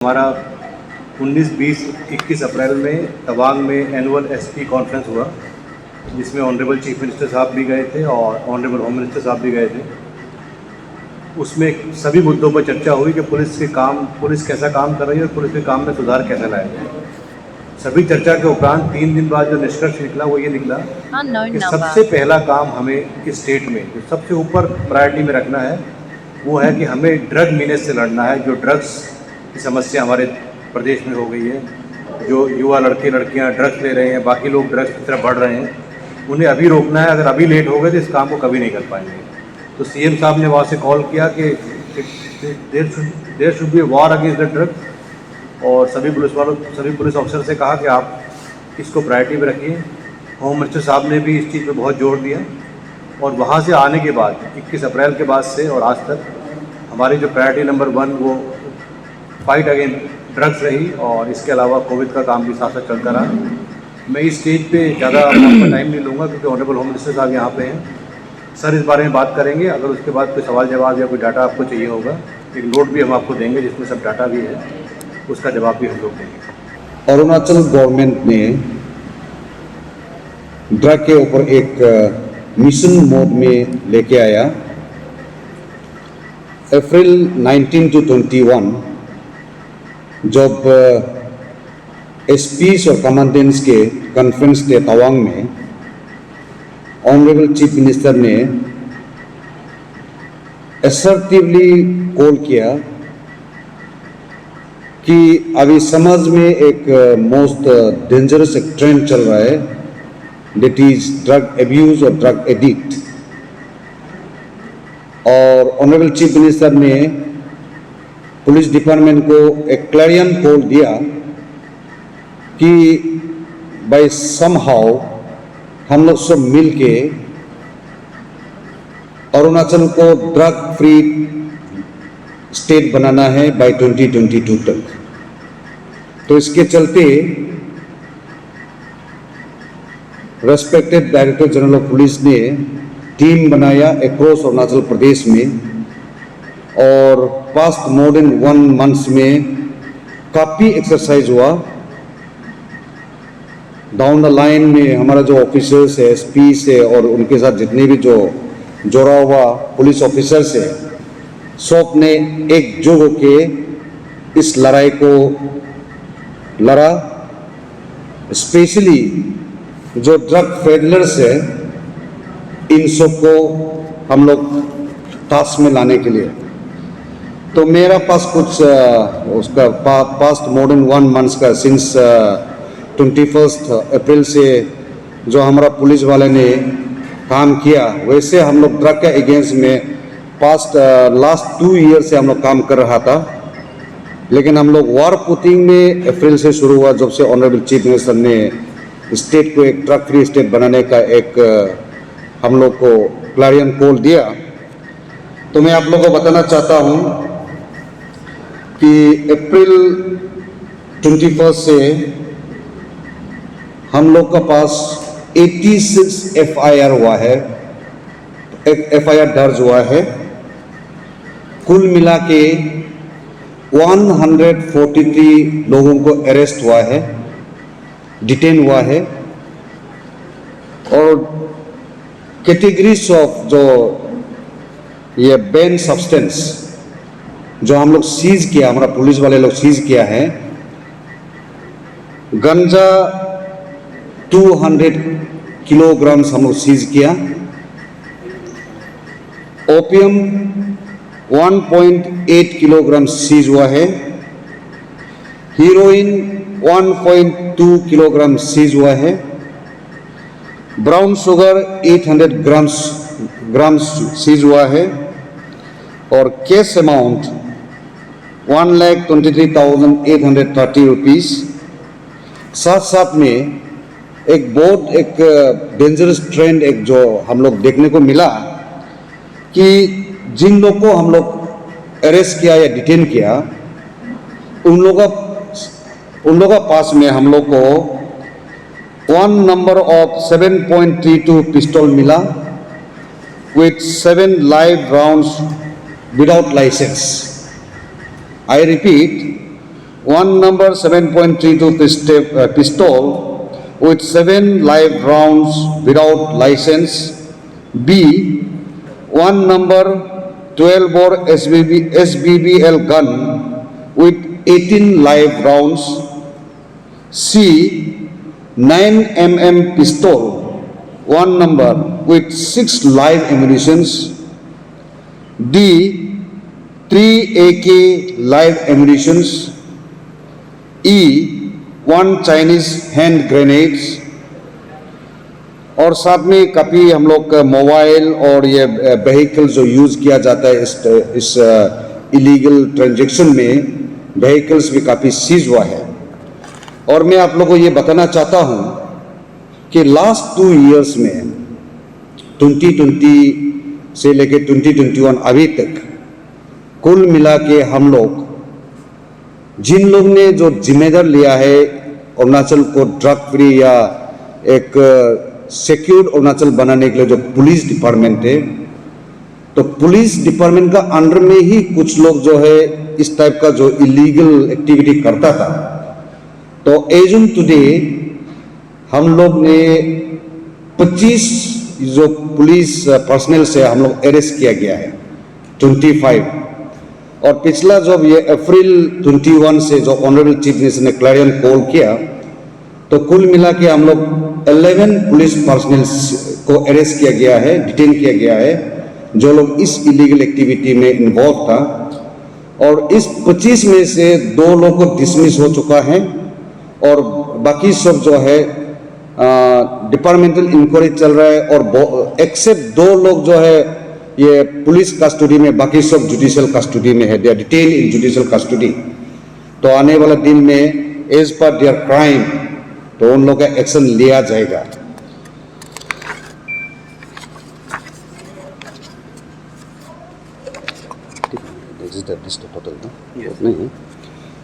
हमारा 19, 20, 21 अप्रैल में तवांग में एनुअल एसपी कॉन्फ्रेंस हुआ, जिसमें ऑनरेबल चीफ मिनिस्टर साहब भी गए थे और ऑनरेबल होम मिनिस्टर साहब भी गए थे। उसमें सभी मुद्दों पर चर्चा हुई कि पुलिस कैसा काम कर रही है और पुलिस के काम में सुधार कैसा लाया जाए। सभी चर्चा के उपरांत 3 दिन बाद जो निष्कर्ष निकला वो ये निकला कि सबसे पहला काम हमें इस स्टेट में जो सबसे ऊपर प्रायोरिटी में रखना है वो है कि हमें ड्रग मीनेस से लड़ना है। जो ड्रग्स की समस्या हमारे प्रदेश में हो गई है, जो युवा लड़के लड़कियां ड्रग्स ले रहे हैं, बाकी लोग ड्रग्स की तरफ बढ़ रहे हैं, उन्हें अभी रोकना है। अगर अभी लेट हो गए तो इस काम को कभी नहीं कर पाएंगे। तो सीएम साहब ने वहाँ से कॉल किया कि there should be war against the drugs, और सभी पुलिस ऑफिसर से कहा कि आप इसको प्रायोरिटी में रखिए। होम मिनिस्टर साहब ने भी इस चीज़ पर बहुत जोर दिया, और वहाँ से आने के बाद 21 अप्रैल के बाद से और आज तक हमारी जो प्रायोरिटी नंबर 1 वो फाइट अगेंस्ट ड्रग्स रही, और इसके अलावा कोविड का काम भी साथ साथ चलता रहा। मैं इस स्टेज पे ज़्यादा आपका टाइम नहीं लूँगा क्योंकि ऑनरेबल होम मिनिस्टर साहब यहाँ पे हैं। सर इस बारे में बात करेंगे। अगर उसके बाद कोई सवाल जवाब या कोई डाटा आपको चाहिए होगा, एक नोट भी हम आपको देंगे जिसमें सब डाटा भी है, उसका जवाब भी हम लोग देंगे। अरुणाचल गवर्नमेंट ने ड्रग के ऊपर एक मिशन मोड में लेके आया। अप्रैल 19 to 21 जब एसपीस और कमांडेंट्स के कॉन्फ्रेंस थे तवांग में, ऑनरेबल चीफ मिनिस्टर ने असर्टिवली कॉल किया कि अभी समाज में एक मोस्ट डेंजरस एक ट्रेंड चल रहा है, दैट इज ड्रग एब्यूज और ड्रग एडिक्ट। और ऑनरेबल चीफ मिनिस्टर ने पुलिस डिपार्टमेंट को एक क्लैरियन कॉल दिया कि बाय समहाउ हम लोग सब मिल के अरुणाचल को ड्रग फ्री स्टेट बनाना है बाय 2022 तक। तो इसके चलते respected director general of police ने टीम बनाया अक्रॉस अरुणाचल प्रदेश में, और पास्ट मोर देन 1 मंथ में काफ़ी एक्सरसाइज हुआ। डाउन द लाइन में हमारा जो ऑफिसर्स है, एसपी से और उनके साथ जितने भी जो जोड़ा हुआ पुलिस ऑफिसर्स है, सब ने एकजुट होके इस लड़ाई को लड़ा। स्पेशली जो ड्रग पेडलर्स है, इन सब को हम लोग टास्क में लाने के लिए। तो मेरा पास कुछ उसका पास्ट मोर देन 1 मंथ का सिंस 21 अप्रैल से जो हमारा पुलिस वाले ने काम किया, वैसे हम लोग ड्रग के अगेंस्ट में लास्ट 2 ईयर से हम लोग काम कर रहा था। लेकिन हम लोग वार पुटिंग में अप्रैल से शुरू हुआ, जब से ऑनरेबल चीफ मिनिस्टर ने स्टेट को एक ड्रग फ्री स्टेट बनाने का एक हम लोग को क्लैरियन कॉल दिया। तो मैं आप लोगों को बताना चाहता हूँ कि अप्रैल 21 से हम लोग का पास 86 FIR हुआ है, FIR दर्ज हुआ है। कुल मिला के 143 लोगों को अरेस्ट हुआ है, डिटेन हुआ है। और कैटेगरीज ऑफ जो ये बैन सब्सटेंस जो हम लोग सीज किया, हमारा पुलिस वाले लोग सीज किया है, गंजा 200 किलोग्राम हम लोग सीज किया, ओपियम 1.8 किलोग्राम सीज हुआ है, हीरोइन 1.2 किलोग्राम सीज हुआ है, ब्राउन शुगर 800 ग्राम्स सीज हुआ है, और केस अमाउंट 1,23,830 रुपीज़। साथ साथ में एक डेंजरस ट्रेंड एक जो हम लोग देखने को मिला कि जिन लोग को हम लोग अरेस्ट किया या डिटेन किया, उन लोगों का पास में हम लोग को 1 नंबर ऑफ 7.32 पिस्टल मिला with 7 live rounds without license. I repeat, one number 7.32 pistol with 7 live rounds without license. B, one number 12 bore SBBL gun with 18 live rounds. C, 9 mm pistol, one number with 6 live ammunitions. D, 3 AK live ammunitions. E, 1 Chinese hand grenades. और साथ में काफ़ी हम लोग mobile और ये vehicle जो use किया जाता है इस इलीगल ट्रांजैक्शन में, व्हीकल्स भी काफ़ी सीज हुआ है। और मैं आप लोगों को ये बताना चाहता हूँ कि लास्ट 2 इयर्स में 2020 से लेके 2021 अभी तक कुल मिला के हम लोग जिन लोग ने जो जिम्मेदार लिया है अरुणाचल को ड्रग फ्री या एक सिक्योर अरुणाचल बनाने के लिए जो पुलिस डिपार्टमेंट है, तो पुलिस डिपार्टमेंट का अंडर में ही कुछ लोग जो है इस टाइप का जो इलीगल एक्टिविटी करता था। तो एज ऑन टुडे हम लोग ने 25 जो पुलिस पर्सनल से हम लोग अरेस्ट किया गया है, 25। और पिछला जब ये अप्रैल 21 से जो ऑनरेबल चीफ मिनिस्टर ने क्लैरियन कॉल किया, तो कुल मिला के हम लोग 11 पुलिस पर्सनल को अरेस्ट किया गया है, डिटेन किया गया है, जो लोग इस इलीगल एक्टिविटी में इन्वॉल्व था। और इस 25 में से 2 लोग को डिसमिस हो चुका है और बाकी सब जो है डिपार्टमेंटल इंक्वायरी चल रहा है। और एक्सेप्ट 2 लोग जो है ये पुलिस कस्टडी में, बाकी सब जुडिशियल कस्टडी में है, they are detain in judicial custody. तो आने वाला दिन में एज पर देयर क्राइम तो उन लोगों का एक्शन लिया जाएगा।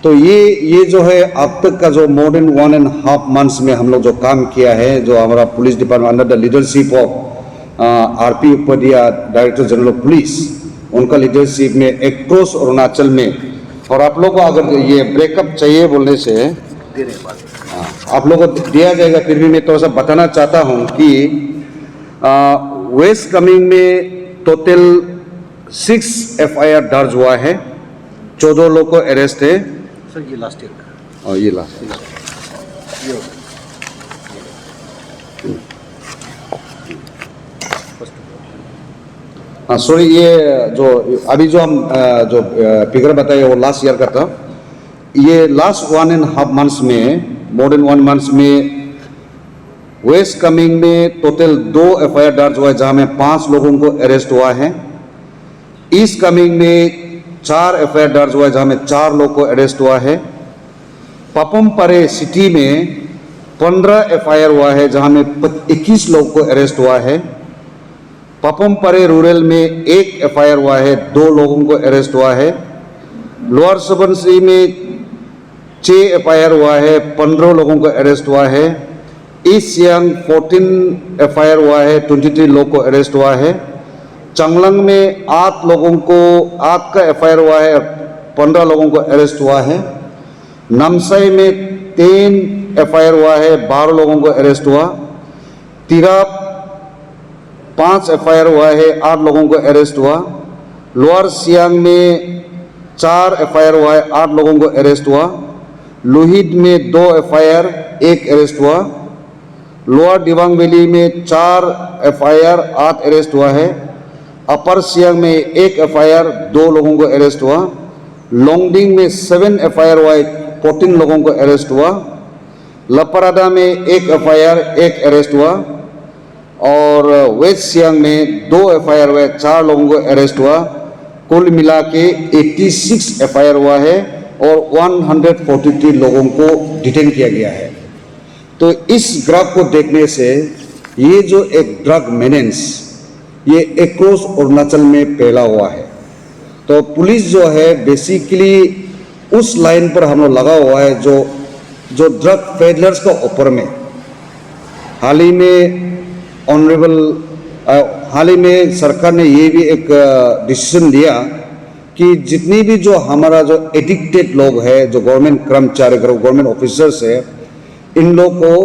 तो ये जो है अब तक का जो मोर देन 1.5 मंथ्स में हम लोग जो काम किया है, जो हमारा police department under the leadership of RP Upadhyay director general of police, उनका लीडरशिप में एक्रॉस अरुणाचल में। और आप लोग को अगर ये ब्रेकअप चाहिए बोलने से आप लोग को दिया जाएगा, फिर भी मैं थोड़ा सा बताना चाहता हूँ कि वेस्ट कामेंग में टोटल 6 FIR दर्ज हुआ है, 14 लोग को अरेस्ट है। सर ये लास्ट ईयर का, और ये लास्ट हाँ सॉरी, ये जो अभी जो हम जो फिगर बताए वो लास्ट ईयर का था। ये लास्ट 1.5 मंथ्स में, मोर देन 1 मंथ्स में वेस्ट कामेंग में टोटल 2 FIR दर्ज हुआ है, जहाँ में 5 लोगों को अरेस्ट हुआ है। ईस्ट कामेंग में 4 FIR दर्ज हुआ है, जहाँ में 4 लोगों को अरेस्ट हुआ है। पापुम पारे सिटी में 15 FIR हुआ है, जहाँ में 21 लोगों को अरेस्ट हुआ है। पापुम पारे रूरल में 1 FIR हुआ है, 2 लोगों को अरेस्ट हुआ है। लोअर सुबनसिरी में 6 FIR हुआ है, 15 लोगों को अरेस्ट हुआ है। ईस्ट सियांग 14 FIR हुआ है, 23 लोगों को अरेस्ट हुआ है। चांगलांग में 8 का FIR हुआ है, 15 लोगों को अरेस्ट हुआ है। नामसाई में 3 FIR हुआ है, 12 लोगों को अरेस्ट हुआ। तिराप 5 FIR हुआ है, 8 लोगों को अरेस्ट हुआ। लोअर सियांग में 4 FIR हुआ है, 8 लोगों को अरेस्ट हुआ। लोहित में 2 FIR, 1 अरेस्ट हुआ। लोअर दिबांग वैली में 4 FIR, 8 अरेस्ट हुआ है। अपर सियांग में 1 FIR, 2 लोगों को अरेस्ट हुआ। लोंगडिंग में 7 FIR हुआ है, 14 लोगों को अरेस्ट हुआ। लपरादा में 1 FIR, 1 अरेस्ट हुआ। और वेस्ट सियांग में 2 FIR हुए, 4 लोगों को अरेस्ट हुआ। कुल मिला के 86 FIR हुआ है और 143 लोगों को डिटेन किया गया है। तो इस ग्राफ को देखने से ये जो एक ड्रग मेनेंस ये एक्रॉस अरुणाचल में फैला हुआ है। तो पुलिस जो है बेसिकली उस लाइन पर हम लोग लगा हुआ है जो ड्रग पेडलर्स का ऊपर में। हाल ही में सरकार ने ये भी एक डिसीजन लिया कि जितनी भी जो हमारा जो एडिक्टेड लोग हैं, जो गवर्नमेंट कर्मचारी, गवर्नमेंट ऑफिसर्स है, इन लोग को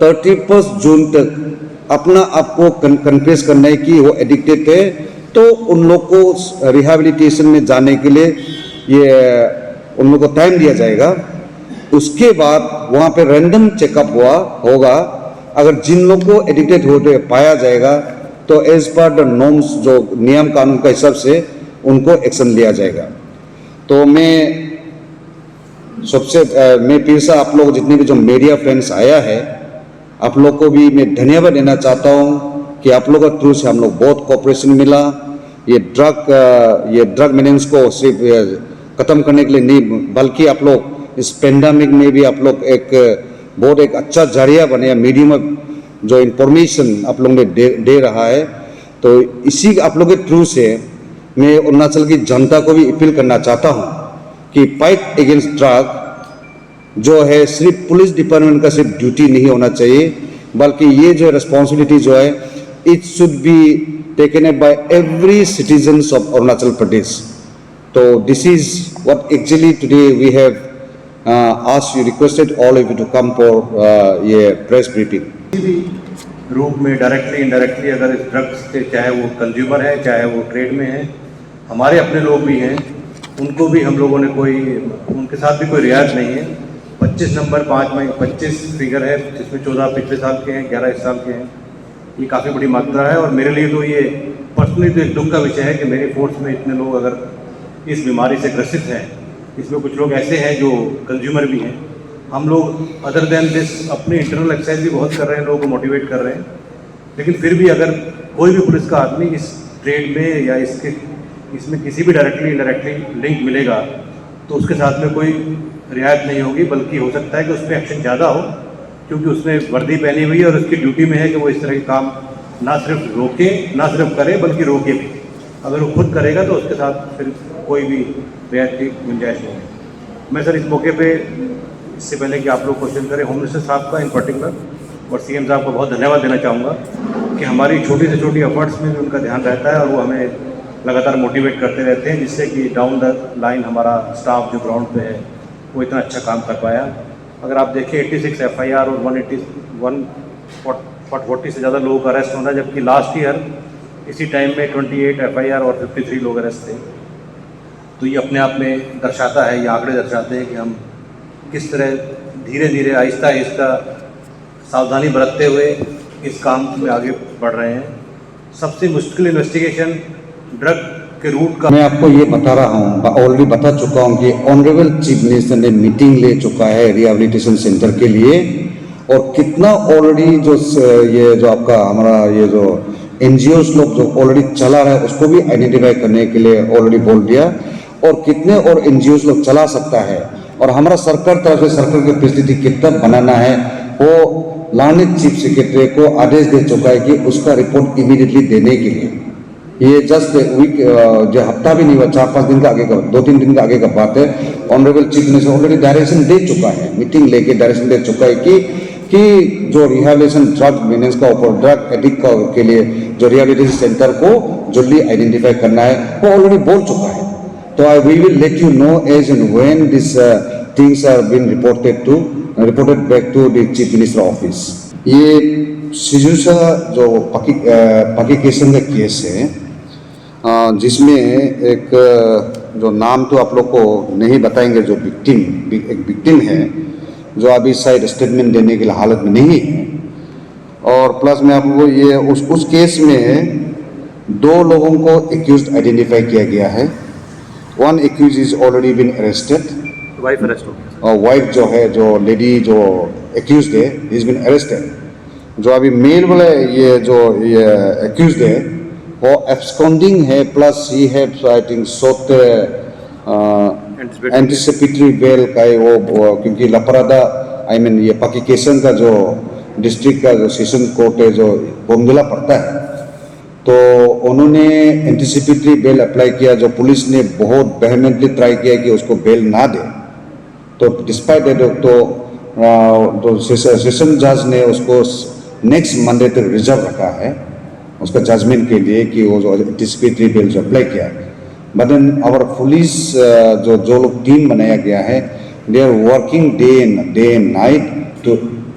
31 जून तक अपना आप को कन्फेस करना है कि वो एडिक्टेड है, तो उन लोग को रिहैबिलिटेशन में जाने के लिए ये उन लोग को टाइम दिया जाएगा। उसके बाद वहाँ पे रैंडम चेकअप होगा। अगर जिन लोग को एडिक्टेड होते पाया जाएगा तो एज पर द नॉर्म्स, जो नियम कानून का हिसाब से उनको एक्शन लिया जाएगा। तो मैं फिर से आप लोग जितने भी जो मीडिया फ्रेंड्स आया है, आप लोग को भी मैं धन्यवाद देना चाहता हूँ कि आप लोग के थ्रू से हम लोग बहुत कोऑपरेशन मिला। ये ड्रग मेनेंस को सिर्फ ख़त्म करने के लिए नहीं, बल्कि आप लोग इस पेंडेमिक में भी आप लोग एक अच्छा जरिया बने, मीडियम जो इंफॉर्मेशन आप लोग ने दे रहा है। तो इसी आप लोग के थ्रू से मैं अरुणाचल की जनता को भी अपील करना चाहता हूँ कि फाइट अगेंस्ट ड्रग जो है सिर्फ पुलिस डिपार्टमेंट का सिर्फ ड्यूटी नहीं होना चाहिए, बल्कि ये जो रिस्पॉन्सिबिलिटी जो है it should be taken up by every citizens of Arunachal Pradesh. तो this is what actually today we have asked you, requested all of you to come for ये प्रेस ब्रीफिंग। किसी भी रूप में डायरेक्टली इनडायरेक्टली अगर इस ड्रग्स से, चाहे वो कंज्यूमर है चाहे वो ट्रेड में है, हमारे अपने लोग भी हैं, उनको भी हम लोगों ने उनके साथ भी कोई रियायत नहीं है। 25 नंबर 5 मई 25 फिगर है, जिसमें 14 पिछले साल के हैं, 11 इस साल के हैं। ये काफ़ी बड़ी मात्रा है और मेरे लिए तो ये पर्सनली तो एक दुख का विषय है कि मेरी फोर्स में इतने लोग अगर इस बीमारी से ग्रसित हैं। इसमें कुछ लोग ऐसे हैं जो कंज्यूमर भी हैं। हम लोग अदर देन दिस अपनी इंटरनल एक्सरसाइज भी बहुत कर रहे हैं, लोगों को मोटिवेट कर रहे हैं, लेकिन फिर भी अगर कोई भी पुलिस का आदमी इस ट्रेड में या इसमें किसी भी डायरेक्टली इनडायरेक्टली लिंक मिलेगा तो उसके साथ में कोई रियायत नहीं होगी, बल्कि हो सकता है कि उस पर एक्शन ज़्यादा हो, क्योंकि उसने वर्दी पहनी हुई है और उसकी ड्यूटी में है कि वो इस तरह के काम ना सिर्फ रोके, ना सिर्फ करे, बल्कि रोके भी। अगर वो खुद करेगा तो उसके साथ फिर कोई भी रियायत की गुंजाइश नहीं है। मैं सर इस मौके पे, इससे पहले कि आप लोग क्वेश्चन करें, होम मिनिस्टर साहब का इन पर्टिकुलर और सीएम साहब को बहुत धन्यवाद देना चाहूँगा कि हमारी छोटी से छोटी एफर्ट्स में भी उनका ध्यान रहता है और वो हमें लगातार मोटिवेट करते रहते हैं, जिससे कि डाउन द लाइन हमारा स्टाफ जो ग्राउंड पे है वो इतना अच्छा काम कर पाया। अगर आप देखें 86 FIR और 140 से ज़्यादा लोगों का अरेस्ट होना, जबकि लास्ट ईयर इसी टाइम में 28 FIR और 53 लोग अरेस्ट थे। तो ये अपने आप में दर्शाता है, ये आंकड़े दर्शाते हैं कि हम किस तरह धीरे धीरे आहिस्ता आहिस्ता सावधानी बरतते हुए इस काम में आगे बढ़ रहे हैं। सबसे मुश्किल इन्वेस्टिगेशन ड्रग के रूट का मैं आपको ये बता रहा हूँ, ऑलरेडी बता चुका हूँ कि ऑनरेबल चीफ मिनिस्टर ने मीटिंग ले चुका है रिहैबिलिटेशन सेंटर के लिए, और कितना ऑलरेडी ये जो आपका हमारा ये जो NGOs लोग जो ऑलरेडी चला रहा है उसको भी आइडेंटिफाई करने के लिए ऑलरेडी बोल दिया, और कितने और NGOs लोग चला सकता है, और हमारा सरकार तरफ से सरकार की फैसिलिटी कितना बनाना है वो लार्निंग चीफ सेक्रेटरी को आदेश दे चुका है कि उसका रिपोर्ट इमीडिएटली देने के लिए। ये जस्ट वीक जो हफ्ता भी नहीं हुआ, 4-5 दिन का आगे का, 2-3 दिन का आगे का बात है। Honourable chief minister already direction दे चुका है, मीटिंग लेके डायरेक्शन दे चुका है कि जो रिहैबिलिटेशन ड्रग मेनेंस का ऊपर ड्रग एडिक्ट के लिए जो रिहैबिलिटेशन सेंटर को जल्दी आइडेंटिफाई करना है वो ऑलरेडी बोल चुका है। तो I we will let you know as and when this things are been reported back to the chief minister office. ये सिजुसा जो पाकी केसन का केस है, जिसमें एक जो नाम तो आप लोग को नहीं बताएंगे, जो एक विक्टिम है जो अभी शायद स्टेटमेंट देने के लिए हालत में नहीं है, और प्लस में आपको ये उस केस में 2 लोगों को एक्यूज्ड आइडेंटिफाई किया गया है। One accuse is already been arrested, wife arrest हो गई, और वाइफ जो है, जो लेडी जो एक्यूज्ड है, इज बीन अरेस्टेड। जो अभी मेल वाले ये एक्यूज्ड है वो एब्सकॉन्डिंग है, plus he have I think sought anticipatory bail का है वो, क्योंकि लपरादा ये पाकी केसन का जो डिस्ट्रिक्ट का जो सेशन कोर्ट है जो बोमदिला पड़ता है, तो उन्होंने एंटिसिपेटरी बेल अप्लाई किया, जो पुलिस ने बहुत वेहेमेंटली ट्राई किया कि उसको बेल ना दे। तो डिस्पाइट दैट तो सेशन जज ने उसको नेक्स्ट मंडे तक रिजर्व रखा है उसका जजमेंट के लिए, कि वो जो एंटिसिपेटरी बेल जो अप्लाई किया है। बट देन आवर पुलिस जो लोग टीम बनाया गया है, they are working day and night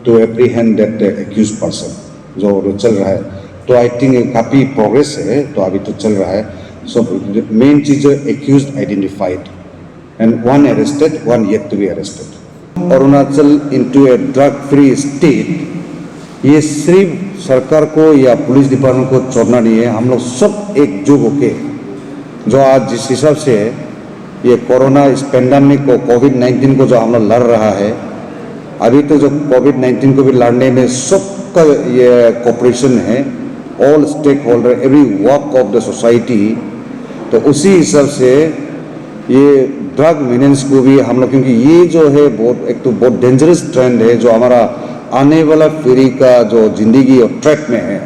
to apprehend that accuse person जो चल रहा है। तो आई थिंक काफ़ी प्रोग्रेस है, तो अभी तो चल रहा है। सो मेन चीज़ accuse identified and one arrested, one yet to be arrested. Arunachal into a drug free state, ये सिर्फ सरकार को या पुलिस डिपार्टमेंट को छोड़ना नहीं है, हम लोग सब एकजुट होके जो आज जिस हिसाब से ये कोरोना इस पेंडेमिक को कोविड-19 को जो हम लोग लड़ रहा है, अभी तो जो कोविड-19 को भी लड़ने में सबका ये कोऑपरेशन है, all stakeholder, every walk of the society. तो उसी हिसाब से ये ड्रग मेनेंस को भी हम लोग, क्योंकि ये जो है बहुत एक तो बहुत डेंजरस ट्रेंड है जो हमारा आने वाला पीढ़ी का जो जिंदगी और ट्रैक में है।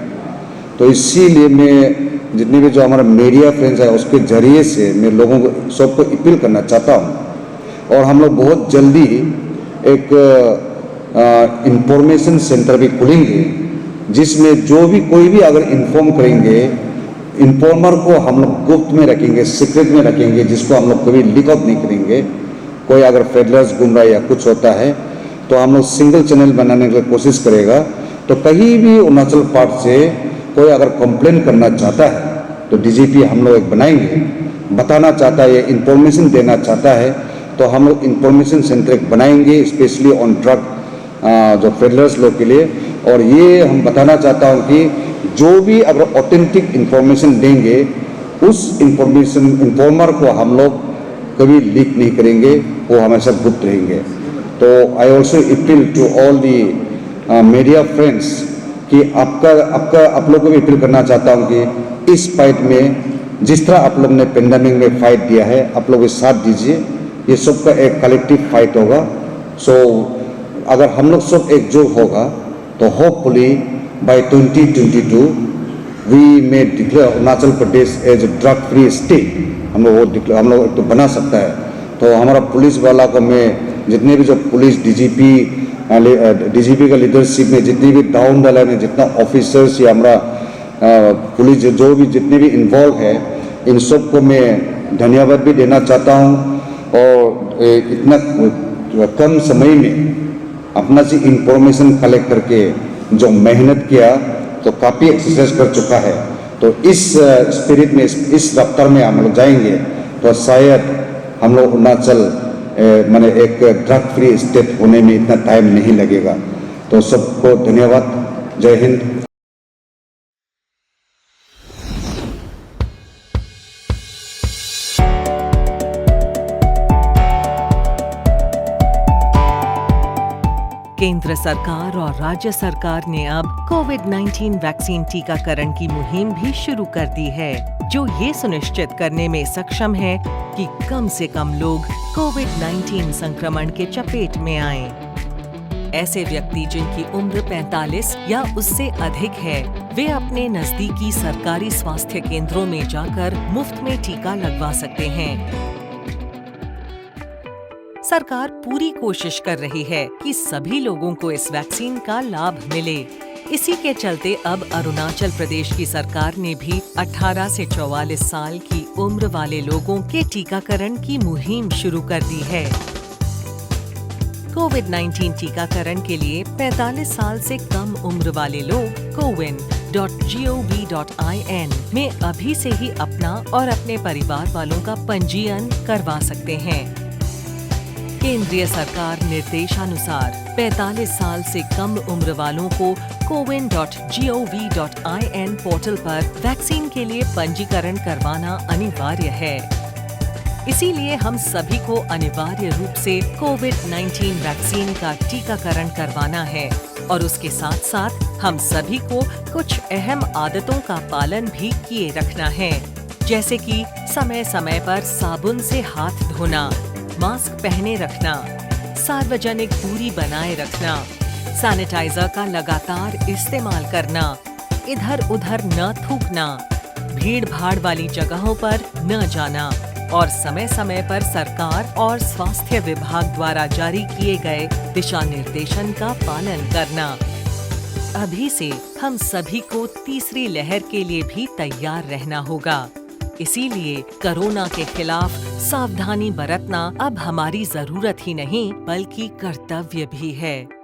तो इसीलिए मैं जितने भी जो हमारा मीडिया फ्रेंड्स है उसके जरिए से मैं लोगों को सबको अपील करना चाहता हूँ। और हम लोग बहुत जल्दी एक इंफॉर्मेशन सेंटर भी खुलेंगे जिसमें जो भी कोई भी अगर इन्फॉर्म करेंगे, इन्फॉर्मर को हम लोग गुप्त में रखेंगे, सीक्रेट में रखेंगे, जिसको हम लोग कभी लीक आउट नहीं करेंगे। कोई अगर फेडरल्स घूम रहा है या कुछ होता है तो हम लोग सिंगल चैनल बनाने की कोशिश करेगा। तो कहीं भी अरुणाचल पार्ट से कोई अगर कंप्लेन करना चाहता है तो डीजीपी हम लोग एक बनाएंगे, बताना चाहता है, इंफॉर्मेशन देना चाहता है तो हम लोग इंफॉर्मेशन सेंटर एक बनाएंगे स्पेशली ऑन ड्रग जो फेडरल्स लोग के लिए। और ये हम बताना चाहता हूँ कि जो भी अगर ऑथेंटिक इंफॉर्मेशन देंगे उस इंफॉर्मेशन इन्फॉर्मर को हम लोग कभी लीक नहीं करेंगे, वो हमेशा गुप्त रहेंगे। तो I also appeal to all the media friends कि आप लोग को भी अपील करना चाहता हूँ कि इस फाइट में जिस तरह आप लोग ने पेंडेमिक में फाइट दिया है, आप लोग साथ दीजिए। ये सबका एक कलेक्टिव फाइट होगा। सो अगर हम लोग सब एकजुट होगा तो hopefully by 2022 we may declare Arunachal Pradesh as drug free state. हम लोग तो बना सकता है। तो हमारा पुलिस वाला को मैं जितने भी जो पुलिस डीजीपी का लीडरशिप में जितनी भी डाउन द लाइन में जितना ऑफिसर्स या हमारा पुलिस जो भी जितने भी इन्वॉल्व है, इन सब को मैं धन्यवाद भी देना चाहता हूँ। और इतना कम समय में अपना से इंफॉर्मेशन कलेक्ट करके जो मेहनत किया तो काफ़ी एक्सरसाइज कर चुका है। तो इस स्पिरिट में इस रफ्तार में हम लोग जाएंगे तो शायद हम लोग अरुणाचल माने एक ड्रग फ्री स्टेट होने में इतना टाइम नहीं लगेगा। तो सबको धन्यवाद। जय हिंद। केंद्र सरकार और राज्य सरकार ने अब कोविड-19 वैक्सीन टीकाकरण की मुहिम भी शुरू कर दी है, जो ये सुनिश्चित करने में सक्षम है कि कम से कम लोग कोविड-19 संक्रमण के चपेट में आएं। ऐसे व्यक्ति जिनकी उम्र 45 या उससे अधिक है, वे अपने नजदीकी सरकारी स्वास्थ्य केंद्रों में जाकर मुफ्त में टीका लगवा सकते हैं। सरकार पूरी कोशिश कर रही है कि सभी लोगों को इस वैक्सीन का लाभ मिले। इसी के चलते अब अरुणाचल प्रदेश की सरकार ने भी 18 से 44 साल की उम्र वाले लोगों के टीकाकरण की मुहिम शुरू कर दी है। कोविड-19 टीकाकरण के लिए 45 साल से कम उम्र वाले लोग cowin.gov.in में अभी से ही अपना और अपने परिवार वालों का पंजीयन करवा सकते हैं। केंद्रीय सरकार निर्देशानुसार 45 साल से कम उम्र वालों को cowin.gov.in पोर्टल पर वैक्सीन के लिए पंजीकरण करवाना अनिवार्य है। इसीलिए हम सभी को अनिवार्य रूप से कोविड-19 वैक्सीन का टीकाकरण करवाना है और उसके साथ साथ हम सभी को कुछ अहम आदतों का पालन भी किए रखना है, जैसे कि समय समय पर साबुन से हाथ धोना, मास्क पहने रखना, सार्वजनिक दूरी बनाए रखना, सैनिटाइजर का लगातार इस्तेमाल करना, इधर उधर न थूकना, भीड़ भाड़ वाली जगहों पर न जाना और समय समय पर सरकार और स्वास्थ्य विभाग द्वारा जारी किए गए दिशा निर्देशन का पालन करना। अभी से हम सभी को तीसरी लहर के लिए भी तैयार रहना होगा। इसीलिए कोरोना के खिलाफ सावधानी बरतना अब हमारी जरूरत ही नहीं बल्कि कर्तव्य भी है।